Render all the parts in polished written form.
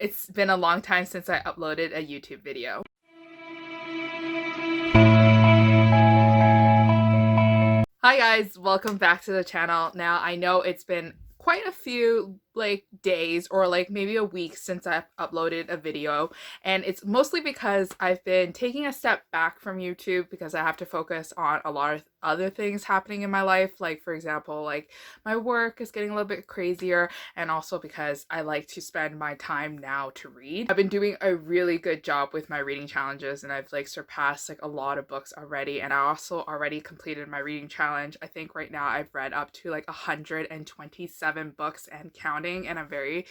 It's been a long time since I uploaded a YouTube video. Hi guys, welcome back to the channel. Now I know it's been quite a few days or maybe a week since I've uploaded a video, and it's mostly because I've been taking a step back from YouTube because I have to focus on a lot of other things happening in my life, like for example my work is getting a little bit crazier, and also because I like to spend my time now to read. I've been doing a really good job with my reading challenges, and I've surpassed a lot of books already, and I also already completed my reading challenge. I think right now I've read up to 127 books and counting, and I'm very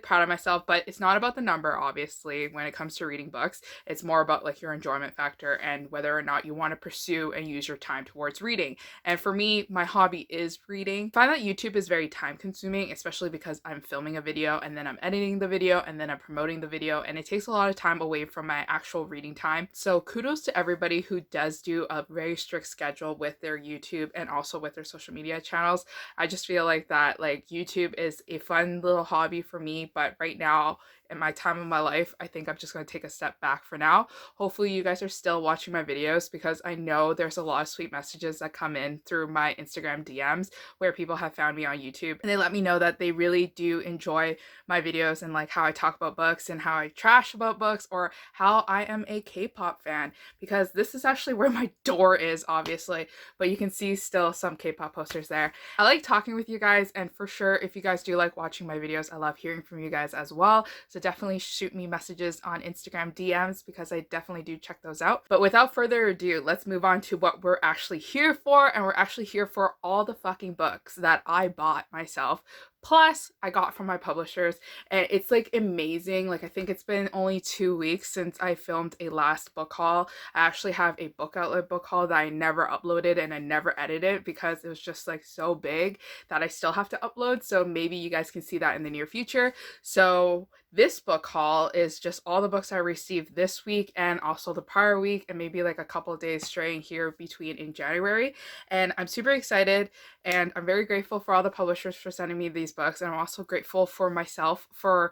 proud of myself. But it's not about the number, obviously, when it comes to reading books. It's more about your enjoyment factor and whether or not you want to pursue and use your time towards reading. And for me, my hobby is reading. I find that YouTube is very time consuming, especially because I'm filming a video and then I'm editing the video and then I'm promoting the video, and it takes a lot of time away from my actual reading time. So kudos to everybody who does do a very strict schedule with their YouTube and also with their social media channels. I just feel that YouTube is a fun little hobby for me, but right now in my time of my life, I think I'm just going to take a step back for now. Hopefully you guys are still watching my videos, because I know there's a lot of sweet messages that come in through my Instagram DMs where people have found me on YouTube, and they let me know that they really do enjoy my videos and how I talk about books and how I trash about books, or how I am a K-pop fan, because this is actually where my door is, obviously, but you can see still some K-pop posters there. I like talking with you guys, and for sure if you guys do like watching my videos, I love hearing from you guys as well. So definitely shoot me messages on Instagram DMs, because I definitely do check those out. But without further ado, let's move on to what we're actually here for. And we're actually here for all the fucking books that I bought myself, plus I got from my publishers. And it's amazing. I think it's been only 2 weeks since I filmed a last book haul. I actually have a book outlet book haul that I never uploaded and I never edited because it was just so big that I still have to upload. So maybe you guys can see that in the near future. So this book haul is just all the books I received this week and also the prior week, and maybe a couple of days straying here between in January. And I'm super excited, and I'm very grateful for all the publishers for sending me these books, and I'm also grateful for myself for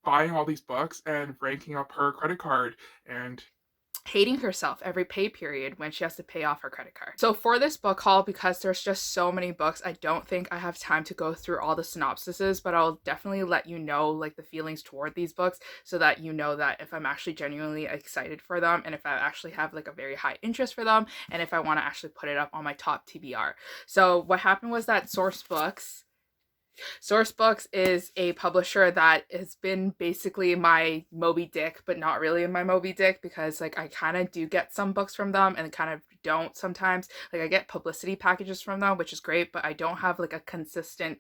buying all these books and ranking up her credit card and hating herself every pay period when she has to pay off her credit card. So for this book haul, because there's just so many books, I don't think I have time to go through all the synopsises, but I'll definitely let you know the feelings toward these books, so that you know that if I'm actually genuinely excited for them, and if I actually have a very high interest for them, and if I want to actually put it up on my top TBR. So what happened was that Sourcebooks is a publisher that has been basically my Moby Dick, but not really in my Moby Dick, because I kind of do get some books from them and kind of don't sometimes. I get publicity packages from them, which is great, but I don't have a consistent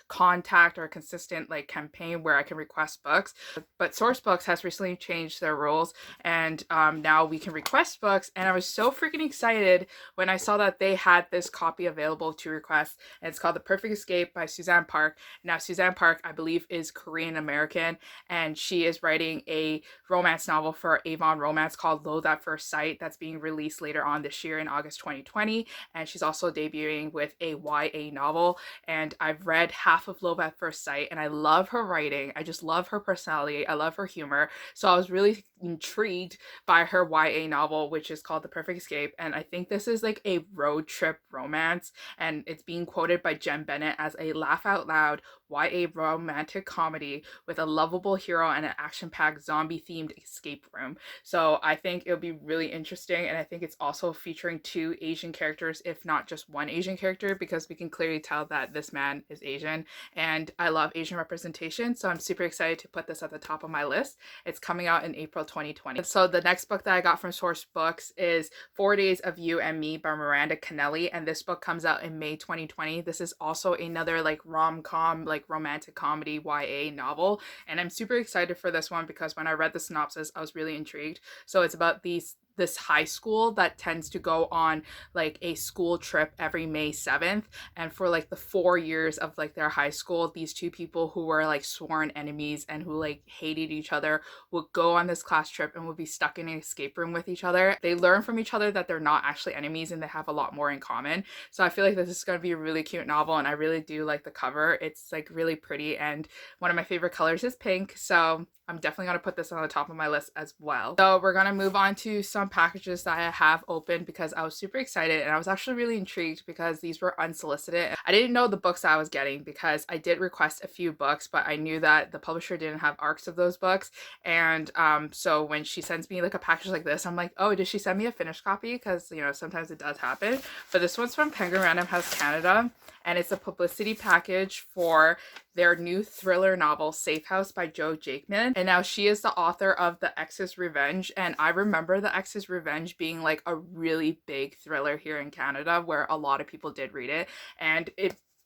contact or a consistent campaign where I can request books. But Sourcebooks has recently changed their rules, and now we can request books, and I was so freaking excited when I saw that they had this copy available to request, and it's called The Perfect Escape by Suzanne Park. Now Suzanne Park, I believe, is Korean American, and she is writing a romance novel for Avon Romance called Loathe at First Sight that's being released later on this year in August 2020. And she's also debuting with a YA novel, and I've read half of Loathe at First Sight, and I love her writing. I just love her personality. I love her humor. So I was really intrigued by her YA novel, which is called The Perfect Escape, and I think this is a road trip romance, and it's being quoted by Jen Bennett as a laugh out loud YA romantic comedy with a lovable hero and an action-packed zombie-themed escape room. So I think it'll be really interesting, and I think it's also featuring 2 Asian characters, if not just 1 Asian character, because we can clearly tell that this man is Asian, and I love Asian representation, so I'm super excited to put this at the top of my list. It's coming out in April 2020. So the next book that I got from Sourcebooks is 4 Days of You and Me by Miranda Kennelly, and this book comes out in May 2020. This is also another rom-com, romantic comedy YA novel, and I'm super excited for this one because when I read the synopsis, I was really intrigued. So it's about this high school that tends to go on a school trip every May 7th, and for the 4 years of their high school, these 2 people who were sworn enemies and who hated each other would go on this class trip and would be stuck in an escape room with each other. They learn from each other that they're not actually enemies and they have a lot more in common. So I feel this is going to be a really cute novel, and I really do like the cover. It's really pretty, and one of my favorite colors is pink, so I'm definitely going to put this on the top of my list as well. So we're going to move on to some packages that I have opened because I was super excited, and I was actually really intrigued because these were unsolicited. I didn't know the books I was getting because I did request a few books, but I knew that the publisher didn't have arcs of those books. And so when she sends me like a package like this, I'm like, oh, did she send me a finished copy? Because, you know, sometimes it does happen. But this one's from Penguin Random House Canada, and it's a publicity package for their new thriller novel Safe House by Jo Jakeman. And now she is the author of The Ex's Revenge, and I remember The Ex's Revenge being like a really big thriller here in Canada where a lot of people did read it. And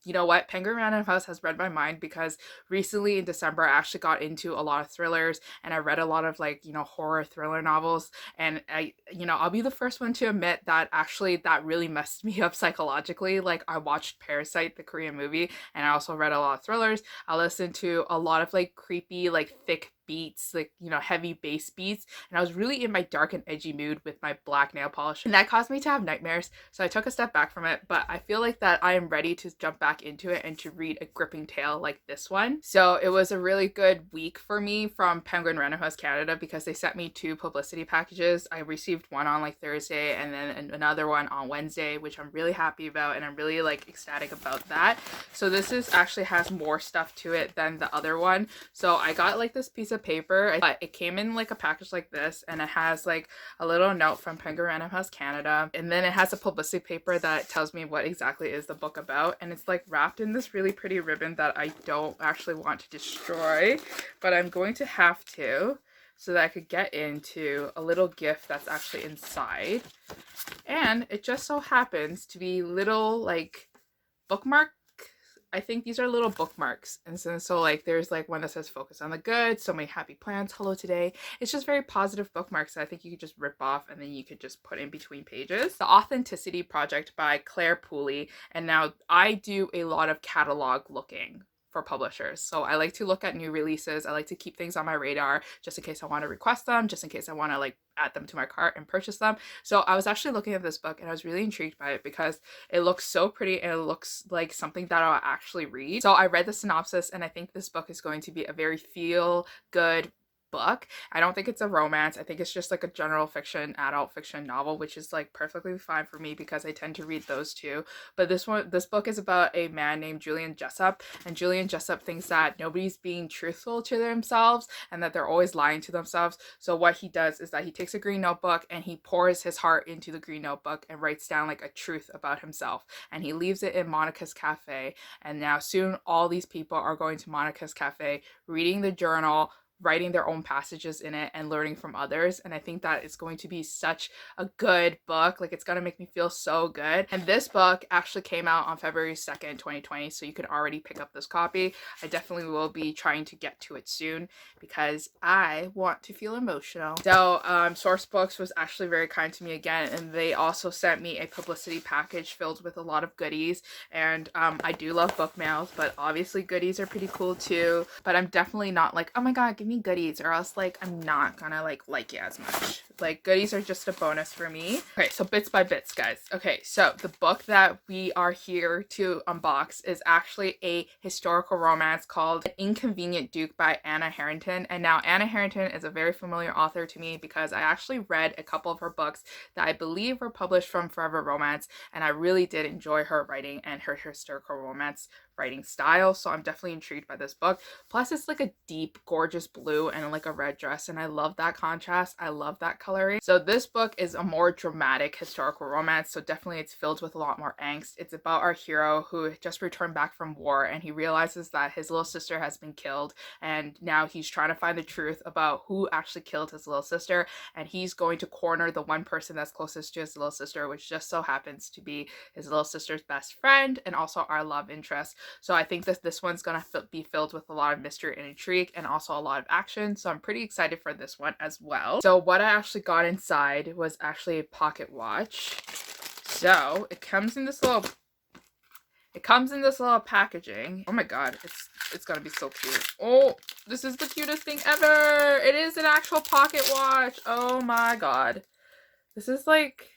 you know what, Penguin Random House has read my mind because recently in December I actually got into a lot of thrillers, and I read a lot of like, you know, horror thriller novels, and I'll be the first one to admit that actually that really messed me up psychologically. Like, I watched Parasite, the Korean movie, and I also read a lot of thrillers. I listened to a lot of like creepy, like thick beats, like, you know, heavy bass beats, and I was really in my dark and edgy mood with my black nail polish, and that caused me to have nightmares. So I took a step back from it, but I feel like that I am ready to jump back into it and to read a gripping tale like this one. So it was a really good week for me from Penguin Random House Canada because they sent me 2 publicity packages. I received one on like Thursday and then another one on Wednesday, which I'm really happy about, and I'm really like ecstatic about that. So this is actually has more stuff to it than the other one. So I got like this piece of paper, but it came in like a package like this, and it has like a little note from Penguin Random House Canada, and then it has a publicity paper that tells me what exactly is the book about, and it's like wrapped in this really pretty ribbon that I don't actually want to destroy, but I'm going to have to, so that I could get into a little gift that's actually inside. And it just so happens to be little like bookmark, I think these are little bookmarks. And so like there's like one that says focus on the good, so many happy plans, hello today. It's just very positive bookmarks that I think you could just rip off and then you could just put in between pages. The Authenticity Project by Claire Pooley. And now I do a lot of catalog looking for publishers. So I like to look at new releases. I like to keep things on my radar just in case I want to request them, just in case I want to like add them to my cart and purchase them. So I was actually looking at this book and I was really intrigued by it because it looks so pretty and it looks like something that I'll actually read. So I read the synopsis and I think this book is going to be a very feel good book. I don't think it's a romance. I think it's just like a general fiction, adult fiction novel, which is like perfectly fine for me because I tend to read those too. But this book is about a man named Julian Jessup, and Julian Jessup thinks that nobody's being truthful to themselves and that they're always lying to themselves. So what he does is that he takes a green notebook and he pours his heart into the green notebook and writes down like a truth about himself, and he leaves it in Monica's cafe. And now soon all these people are going to Monica's cafe, reading the journal, writing their own passages in it, and learning from others. And I think that it's going to be such a good book. Like, it's gonna make me feel so good. And this book actually came out on February 2nd, 2020, so you can already pick up this copy. I definitely will be trying to get to it soon because I want to feel emotional. So Sourcebooks was actually very kind to me again, and they also sent me a publicity package filled with a lot of goodies. And I do love book mails, but obviously goodies are pretty cool too. But I'm definitely not like, oh my god, give me goodies, or else like I'm not gonna like it as much. Like, goodies are just a bonus for me. Okay, so bits by bits, guys. Okay, so the book that we are here to unbox is actually a historical romance called An Inconvenient Duke by Anna Harrington. And now Anna Harrington is a very familiar author to me because I actually read a couple of her books that I believe were published from Forever Romance, and I really did enjoy her writing and her historical romance writing style. So I'm definitely intrigued by this book. Plus, it's like a deep, gorgeous blue and like a red dress, and I love that contrast. I love that coloring. So this book is a more dramatic historical romance, so definitely it's filled with a lot more angst. It's about our hero who just returned back from war, and he realizes that his little sister has been killed, and now he's trying to find the truth about who actually killed his little sister, and he's going to corner the one person that's closest to his little sister, which just so happens to be his little sister's best friend and also our love interest. So I think that this one's gonna be filled with a lot of mystery and intrigue and also a lot of action. So I'm pretty excited for this one as well. So what I actually got inside was actually a pocket watch. So it comes in this little packaging. Oh my god, it's gonna be so cute. Oh, this is the cutest thing ever. It is an actual pocket watch. Oh my god. This is like,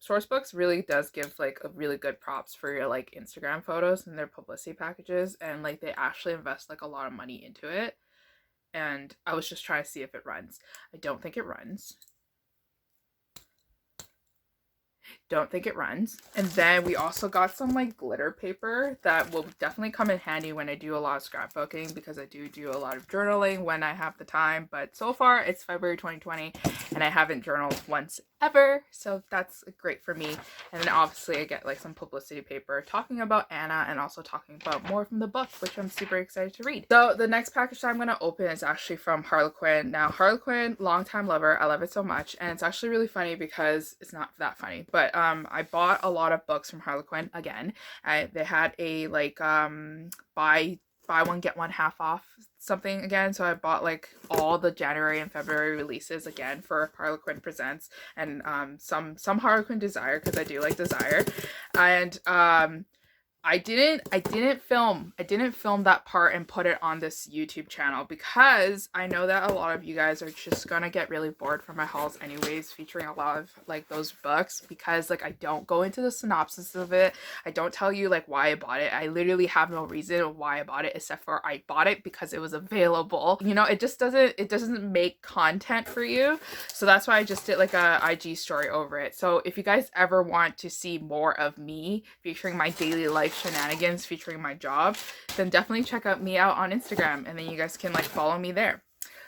Sourcebooks really does give like a really good props for your like Instagram photos and their publicity packages, and like they actually invest like a lot of money into it. and I was just trying to see if it runs. I don't think it runs. Don't think it runs. And then we also got some like glitter paper that will definitely come in handy when I do a lot of scrapbooking, because I do a lot of journaling when I have the time. But so far it's February 2020 and I haven't journaled once ever, so that's great for me. And then obviously I get like some publicity paper talking about Anna and also talking about more from the book, which I'm super excited to read. So the next package that I'm going to open is actually from Harlequin. Now Harlequin, longtime lover, I love it so much, and it's actually really funny because it's not that funny, but I bought a lot of books from Harlequin again. They had a like buy one get one half off something again, so I bought like all the January and February releases again for Harlequin Presents, and some Harlequin Desire, because I do like Desire. And I didn't film that part and put it on this YouTube channel, because I know that a lot of you guys are just gonna get really bored from my hauls anyways, featuring a lot of like those books, because like I don't go into the synopsis of it. I don't tell you like why I bought it. I literally have no reason why I bought it, except for I bought it because it was available. You know, it doesn't make content for you. So that's why I just did like a IG story over it. So if you guys ever want to see more of me featuring my daily life shenanigans, featuring my job, then definitely check me out on Instagram, and then you guys can like follow me there.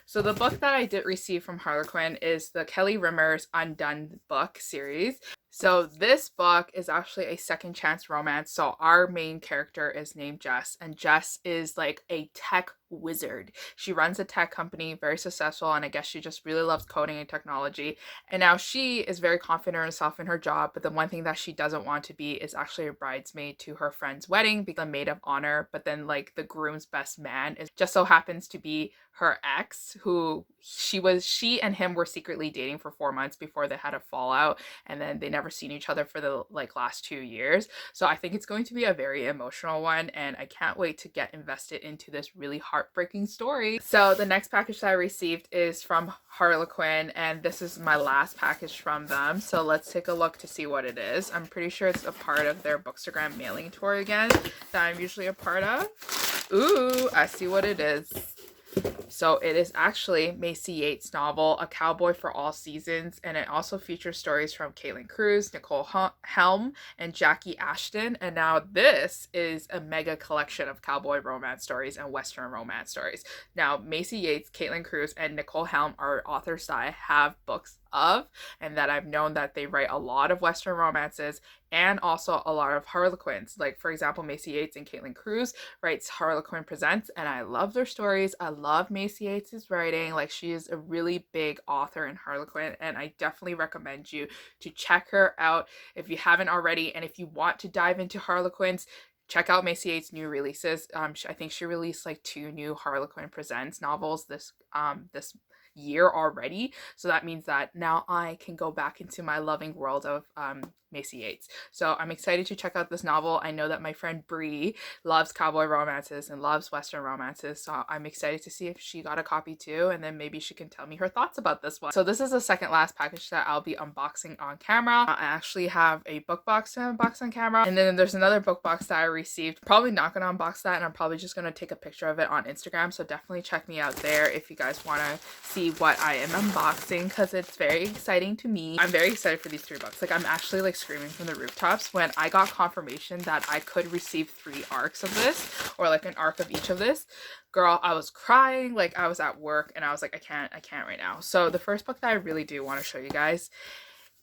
So the book that I did receive from Harlequin is the Kelly Rimmer's Undone book series. So this book is actually a second chance romance. So our main character is named Jess, and Jess is like a tech wizard. She runs a tech company, very successful, and I guess she just really loves coding and technology. And now she is very confident in herself in her job, but the one thing that she doesn't want to be is actually a bridesmaid to her friend's wedding, become a maid of honor. But then like the groom's best man is just so happens to be her ex, who she and him were secretly dating for 4 months before they had a fallout, and then they never seen each other for the like last 2 years. So I think it's going to be a very emotional one, and I can't wait to get invested into this really heartbreaking story. So the next package that I received is from Harlequin, and this is my last package from them. So let's take a look to see what it is. I'm pretty sure it's a part of their Bookstagram mailing tour again that I'm usually a part of. Ooh, I see what it is. So it is actually Macy Yates' novel, A Cowboy for All Seasons, and it also features stories from Caitlin Cruz, Nicole Helm, and Jackie Ashton. And now this is a mega collection of cowboy romance stories and Western romance stories. Now Macy Yates, Caitlin Cruz, and Nicole Helm are authors that I have books of, and that I've known that they write a lot of Western romances and also a lot of Harlequins. Like for example, Macy Yates and Caitlin Cruz writes Harlequin Presents, and I love their stories. I love Macy Yates' writing. Like, she is a really big author in Harlequin, and I definitely recommend you to check her out if you haven't already. And if you want to dive into Harlequins, check out Macy Yates' new releases. I think she released like 2 new Harlequin Presents novels this year already, so that means that now I can go back into my loving world of Macy Yates. So I'm excited to check out this novel. I know that my friend Bree loves cowboy romances and loves Western romances, so I'm excited to see if she got a copy too, and then maybe she can tell me her thoughts about this one. So this is the second last package that I'll be unboxing on camera. I actually have a book box to unbox on camera, and then there's another book box that I received. Probably not going to unbox that, and I'm probably just going to take a picture of it on Instagram, so definitely check me out there if you guys want to see what I am unboxing, because it's very exciting to me. I'm very excited for these 3 books. Like, I'm actually like screaming from the rooftops when I got confirmation that I could receive 3 arcs of this, or like an arc of each of this. Girl, I was crying. Like, I was at work and I was like, I can't right now. So the first book that I really do want to show you guys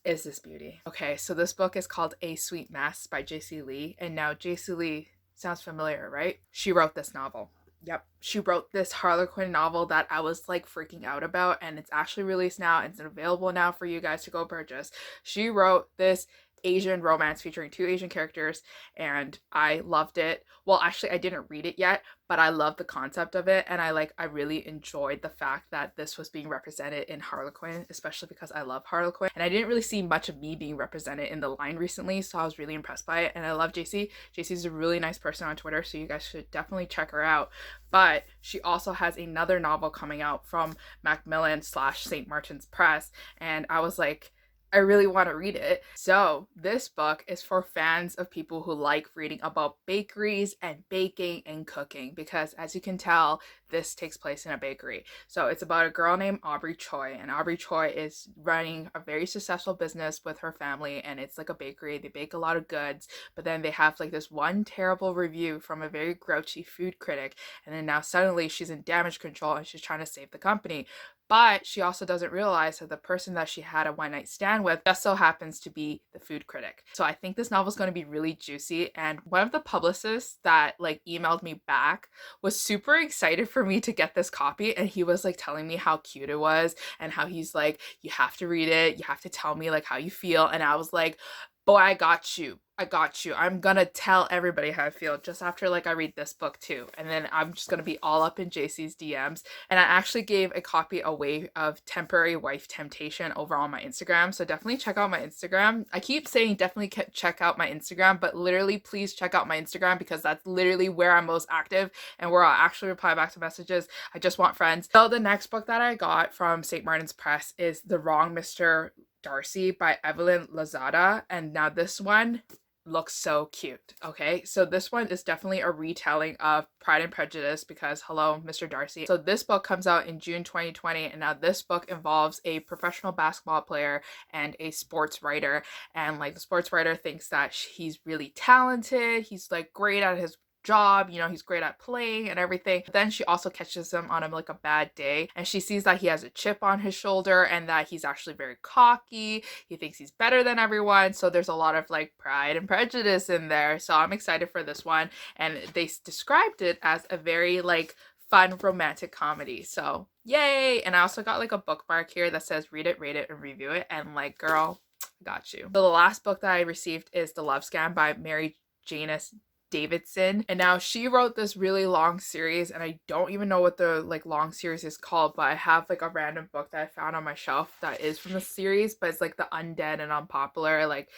is this beauty. Okay, so this book is called A Sweet Mess by J.C. Lee, and now J.C. Lee sounds familiar, right? She wrote this novel. Yep, she wrote this Harlequin novel that I was like freaking out about, and it's actually released now. It's available now for you guys to go purchase. She wrote this Asian romance featuring 2 Asian characters, and I loved it. Well, actually I didn't read it yet, but I love the concept of it, and I really enjoyed the fact that this was being represented in Harlequin, especially because I love Harlequin, and I didn't really see much of me being represented in the line recently, so I was really impressed by it. And I love JC. JC's a really nice person on Twitter, so you guys should definitely check her out. But she also has another novel coming out from Macmillan/St. Martin's Press, and I was like, I really want to read it. So this book is for fans of people who like reading about bakeries and baking and cooking, because as you can tell, this takes place in a bakery. So it's about a girl named Aubrey Choi, and Aubrey Choi is running a very successful business with her family, and it's like a bakery. They bake a lot of goods, but then they have like this one terrible review from a very grouchy food critic, and then now suddenly she's in damage control and she's trying to save the company. But she also doesn't realize that the person that she had a one night stand with just so happens to be the food critic. So I think this novel is going to be really juicy. And one of the publicists that like emailed me back was super excited for me to get this copy. And he was like telling me how cute it was and how he's like, you have to read it. You have to tell me like how you feel. And I was like, boy, I got you. I got you. I'm gonna tell everybody how I feel just after like I read this book too. And then I'm just gonna be all up in JC's DMs. And I actually gave a copy away of Temporary Wife Temptation over on my Instagram. So definitely check out my Instagram. I keep saying definitely check out my Instagram, but literally please check out my Instagram because that's literally where I'm most active and where I'll actually reply back to messages. I just want friends. So the next book that I got from St. Martin's Press is The Wrong Mr Darcy by Evelyn Lozada. And now this one looks so cute. Okay, so this one is definitely a retelling of Pride and Prejudice because hello, Mr. Darcy. So this book comes out in June 2020, and now this book involves a professional basketball player and a sports writer, and like the sports writer thinks that he's really talented, he's like great at his job, you know, he's great at playing and everything. But then she also catches him on like a bad day, and she sees that he has a chip on his shoulder and that he's actually very cocky. He thinks he's better than everyone. So there's a lot of like Pride and Prejudice in there. So I'm excited for this one. And they described it as a very like fun romantic comedy. So yay. And I also got like a bookmark here that says read it, rate it, and review it. And like, girl, I got you. So the last book that I received is The Love Scam by Mary Janice Davidson, and now she wrote this really long series, and I don't even know what the like long series is called, but I have like a random book that I found on my shelf that is from the series, but it's like the Undead and Unpopular, like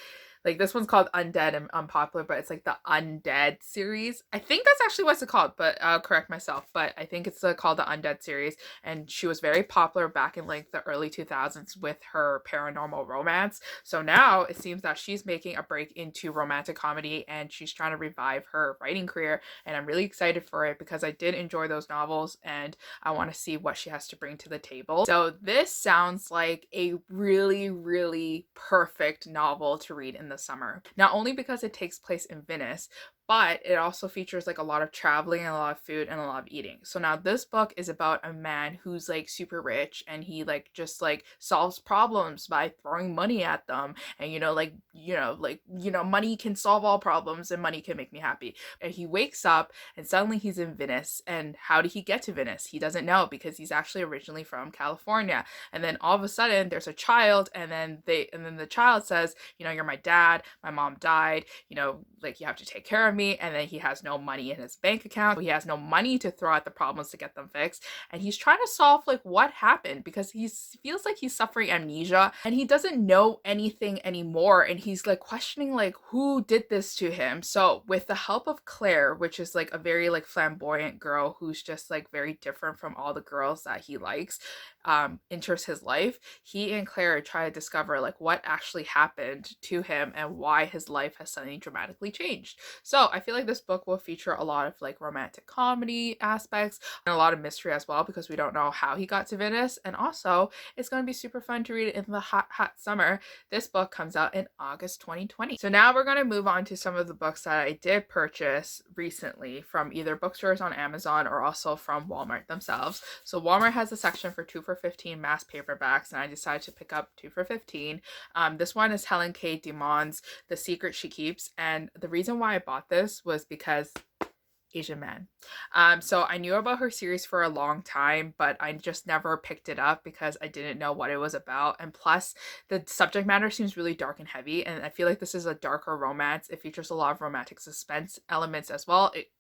this one's called Undead and Unpopular, but it's like the Undead series. I think that's actually what it's called, but I'll correct myself. But I think it's called the Undead series. And she was very popular back in like the early 2000s with her paranormal romance. So now it seems that she's making a break into romantic comedy and she's trying to revive her writing career. And I'm really excited for it because I did enjoy those novels and I want to see what she has to bring to the table. So this sounds like a really, really perfect novel to read in the summer. Not only because it takes place in Venice, but it also features like a lot of traveling and a lot of food and a lot of eating. So now this book is about a man who's like super rich and he like just like solves problems by throwing money at them. And money can solve all problems and money can make me happy. And he wakes up and suddenly he's in Venice. And how did he get to Venice? He doesn't know because he's actually originally from California. And then all of a sudden there's a child and then the child says, you're my dad, my mom died, like you have to take care of me. And then he has no money in his bank account. He has no money to throw at the problems to get them fixed. And he's trying to solve like what happened because he feels like he's suffering amnesia and he doesn't know anything anymore. And he's like questioning like who did this to him. So with the help of Claire, which is like a very like flamboyant girl who's just like very different from all the girls that he likes, enters his life, he and Claire try to discover like what actually happened to him and why his life has suddenly dramatically changed. So I feel like this book will feature a lot of like romantic comedy aspects and a lot of mystery as well because we don't know how he got to Venice. And also it's going to be super fun to read it in the hot summer. This book comes out in August 2020. So now we're going to move on to some of the books that I did purchase recently from either bookstores on Amazon or also from Walmart themselves. So Walmart has a section for 2 for $15 mass paperbacks, and I decided to pick up 2 for $15. This one is Helen K. DeMond's The Secret She Keeps, and the reason why I bought this was because Asian man. So I knew about her series for a long time, but I just never picked it up because I didn't know what it was about. And plus, the subject matter seems really dark and heavy, and I feel like this is a darker romance. It features a lot of romantic suspense elements as well. It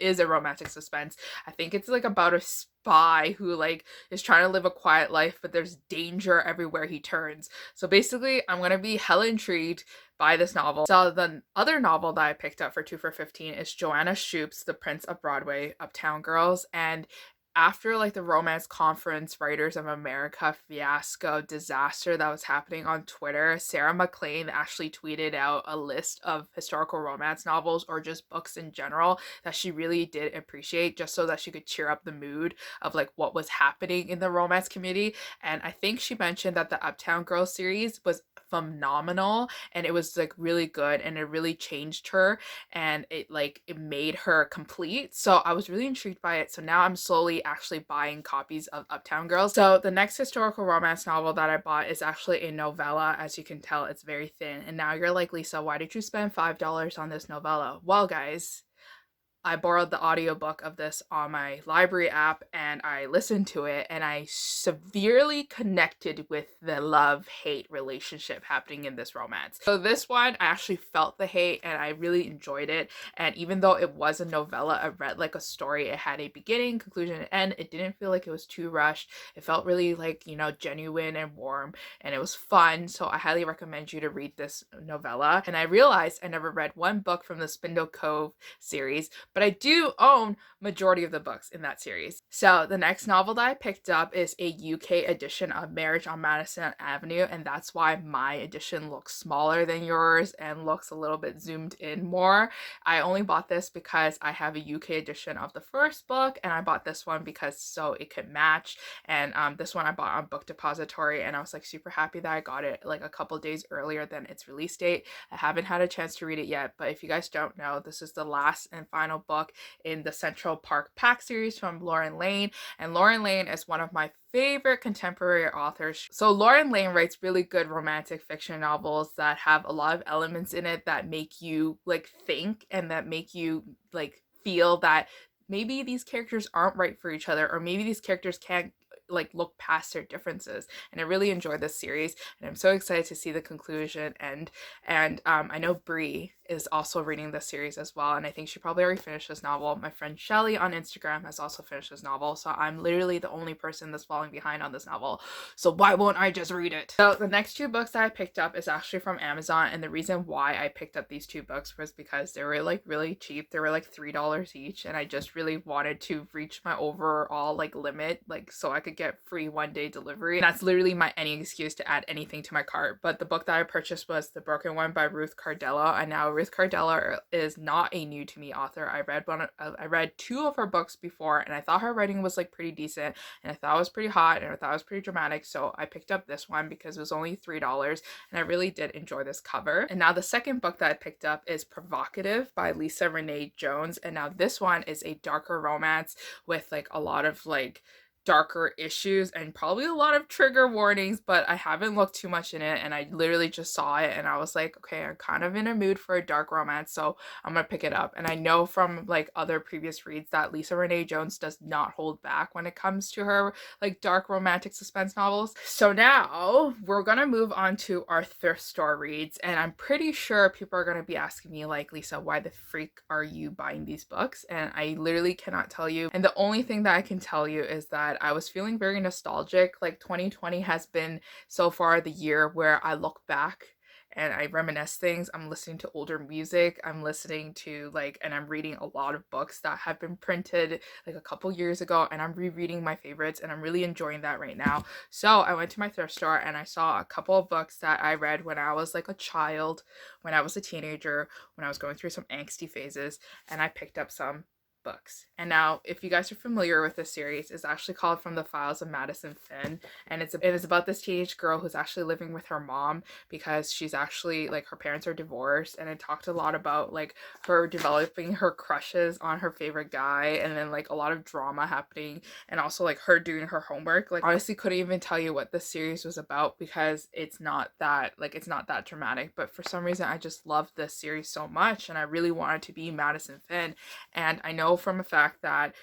is a romantic suspense. I think it's like about a spy who like is trying to live a quiet life, but there's danger everywhere he turns. So basically, I'm gonna be hella intrigued by this novel. So the other novel that I picked up for 2 for $15 is Joanna Shupe's The Prince of Broadway, Uptown Girls, and after like the Romance Conference Writers of America fiasco disaster that was happening on Twitter, Sarah McLean actually tweeted out a list of historical romance novels or just books in general that she really did appreciate, just so that she could cheer up the mood of like what was happening in the romance community. And I think she mentioned that the Uptown Girls series was phenomenal and it was like really good and it really changed her and it made her complete. So I was really intrigued by it. So now I'm slowly actually buying copies of Uptown Girls. So the next historical romance novel that I bought is actually a novella. As you can tell, it's very thin. And now you're like, Lisa, why did you spend $5 on this novella? Well, guys, I borrowed the audiobook of this on my library app and I listened to it and I severely connected with the love-hate relationship happening in this romance. So this one, I actually felt the hate and I really enjoyed it. And even though it was a novella, I read like a story. It had a beginning, conclusion, and end. It didn't feel like it was too rushed. It felt really like, you know, genuine and warm and it was fun. So I highly recommend you to read this novella. And I realized I never read one book from the Spindle Cove series, but I do own majority of the books in that series. So the next novel that I picked up is a UK edition of Marriage on Madison Avenue, and that's why my edition looks smaller than yours and looks a little bit zoomed in more. I only bought this because I have a UK edition of the first book, and I bought this one because so it could match. And this one I bought on Book Depository, and I was like super happy that I got it like a couple days earlier than its release date. I haven't had a chance to read it yet, but if you guys don't know, this is the last and final book in the Central Park Pack series from Lauren Lane, and Lauren Lane is one of my favorite contemporary authors. So Lauren Lane writes really good romantic fiction novels that have a lot of elements in it that make you like think and that make you like feel that maybe these characters aren't right for each other, or maybe these characters can't like look past their differences. And I really enjoyed this series and I'm so excited to see the conclusion. And I know Bree is also reading this series as well, and I think she probably already finished this novel. My friend Shelly on Instagram has also finished this novel, so I'm literally the only person that's falling behind on this novel, so why won't I just read it? So the next two books that I picked up is actually from Amazon, and the reason why I picked up these two books was because they were like really cheap. They were like $3 each, and I just really wanted to reach my overall like limit, like so I could get free one-day delivery. And that's literally my any excuse to add anything to my cart. But the book that I purchased was The Broken One by Ruth Cardella, and now Ruth Cardella is not a new to me author. I read two of her books before and I thought her writing was like pretty decent and I thought it was pretty hot and I thought it was pretty dramatic, so I picked up this one because it was only $3 and I really did enjoy this cover. And now the second book that I picked up is Provocative by Lisa Renee Jones, and now this one is a darker romance with like a lot of like darker issues and probably a lot of trigger warnings, but I haven't looked too much in it and I literally just saw it and I was like, okay, I'm kind of in a mood for a dark romance, so I'm gonna pick it up. And I know from like other previous reads that Lisa Renee Jones does not hold back when it comes to her like dark romantic suspense novels. So now we're gonna move on to our thrift store reads, and I'm pretty sure people are gonna be asking me like, Lisa, why the freak are you buying these books? And I literally cannot tell you, and the only thing that I can tell you is that I was feeling very nostalgic. Like 2020 has been so far the year where I look back and I reminisce things. I'm listening to older music. I'm listening to like, and I'm reading a lot of books that have been printed like a couple years ago, and I'm rereading my favorites and I'm really enjoying that right now. So I went to my thrift store and I saw a couple of books that I read when I was like a child, when I was a teenager, when I was going through some angsty phases, and I picked up some books. And now, if you guys are familiar with this series, it's actually called From the Files of Madison Finn, and it is about this teenage girl who's actually living with her mom because she's actually like her parents are divorced, and it talked a lot about like her developing her crushes on her favorite guy, and then like a lot of drama happening, and also like her doing her homework. Like honestly couldn't even tell you what this series was about because it's not that dramatic, but for some reason I just loved this series so much and I really wanted to be Madison Finn. And I know from a fact that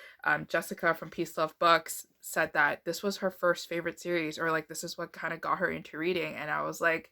Jessica from Peace Love Books said that this was her first favorite series, or like this is what kind of got her into reading, and I was like,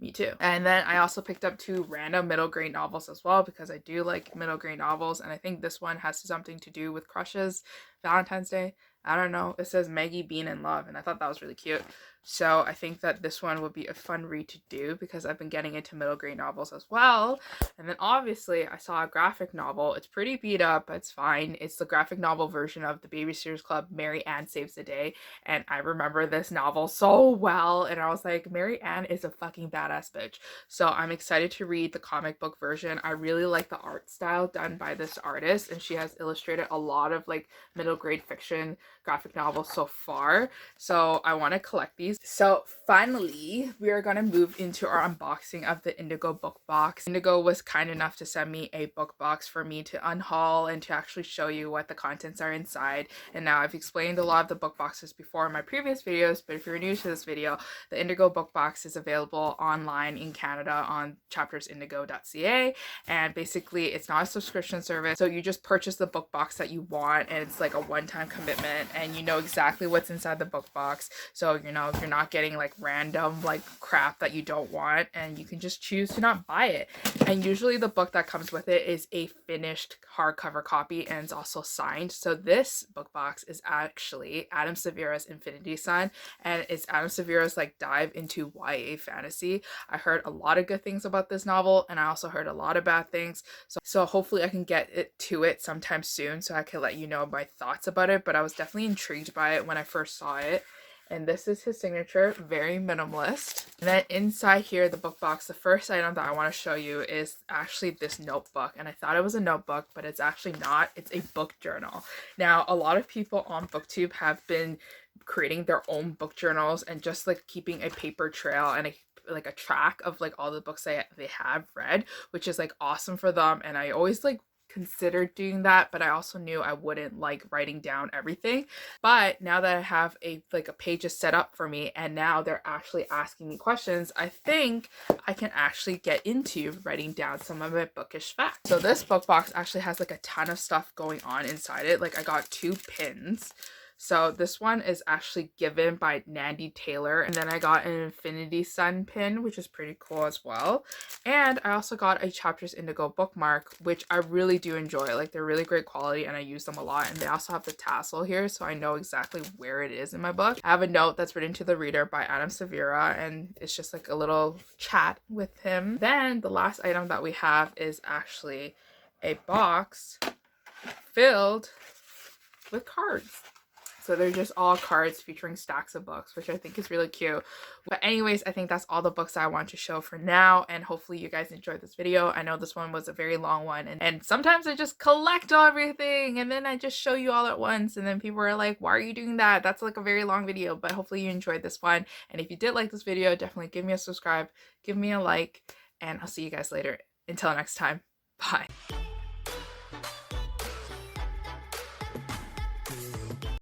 me too. And then I also picked up two random middle grade novels as well because I do like middle grade novels, and I think this one has something to do with crushes, Valentine's Day. I don't know, it says Maggie Bean in Love, and I thought that was really cute. So I think that this one would be a fun read to do because I've been getting into middle grade novels as well. And then obviously I saw a graphic novel. It's pretty beat up, but it's fine. It's the graphic novel version of the Babysitters Club, Mary Ann Saves the Day. And I remember this novel so well. And I was like, Mary Ann is a fucking badass bitch. So I'm excited to read the comic book version. I really like the art style done by this artist. And she has illustrated a lot of like middle grade fiction graphic novels so far. So I want to collect these. So finally, we are going to move into our unboxing of the Indigo book box. Indigo was kind enough to send me a book box for me to unhaul and to actually show you what the contents are inside. And now I've explained a lot of the book boxes before in my previous videos, but if you're new to this video, the Indigo book box is available online in Canada on chaptersindigo.ca. And basically it's not a subscription service. So you just purchase the book box that you want, and it's like a one-time commitment, and you know exactly what's inside the book box. So you know, if you're not getting like random like crap that you don't want, and you can just choose to not buy it. And usually the book that comes with it is a finished hardcover copy, and it's also signed. So this book box is actually Adam Severa's Infinity Son, and it's Adam Severa's like dive into YA fantasy. I heard a lot of good things about this novel, and I also heard a lot of bad things. So hopefully I can get to it sometime soon so I can let you know my thoughts about it. But I was definitely intrigued by it when I first saw it. And this is his signature, very minimalist. And then inside here, the book box, the first item that I want to show you is actually this notebook. And I thought it was a notebook, but it's actually not. It's a book journal. Now, a lot of people on BookTube have been creating their own book journals and just like keeping a paper trail and like a track of like all the books they have read, which is like awesome for them. And I always like considered doing that, but I also knew I wouldn't like writing down everything. But now that I have a page set up for me, and now they're actually asking me questions, I think I can actually get into writing down some of my bookish facts. So this book box actually has like a ton of stuff going on inside it. Like I got 2 pins. So this one is actually given by Nandy Taylor, and then I got an Infinity Sun pin, which is pretty cool as well. And I also got a Chapters Indigo bookmark, which I really do enjoy. Like they're really great quality and I use them a lot. And they also have the tassel here, so I know exactly where it is in my book. I have a note that's written to the reader by Adam Severa, and it's just like a little chat with him. Then the last item that we have is actually a box filled with cards. So they're just all cards featuring stacks of books, which I think is really cute. But anyways, I think that's all the books I want to show for now. And hopefully you guys enjoyed this video. I know this one was a very long one. And sometimes I just collect everything and then I just show you all at once. And then people are like, why are you doing that? That's like a very long video. But hopefully you enjoyed this one. And if you did like this video, definitely give me a subscribe, give me a like, and I'll see you guys later. Until next time, bye.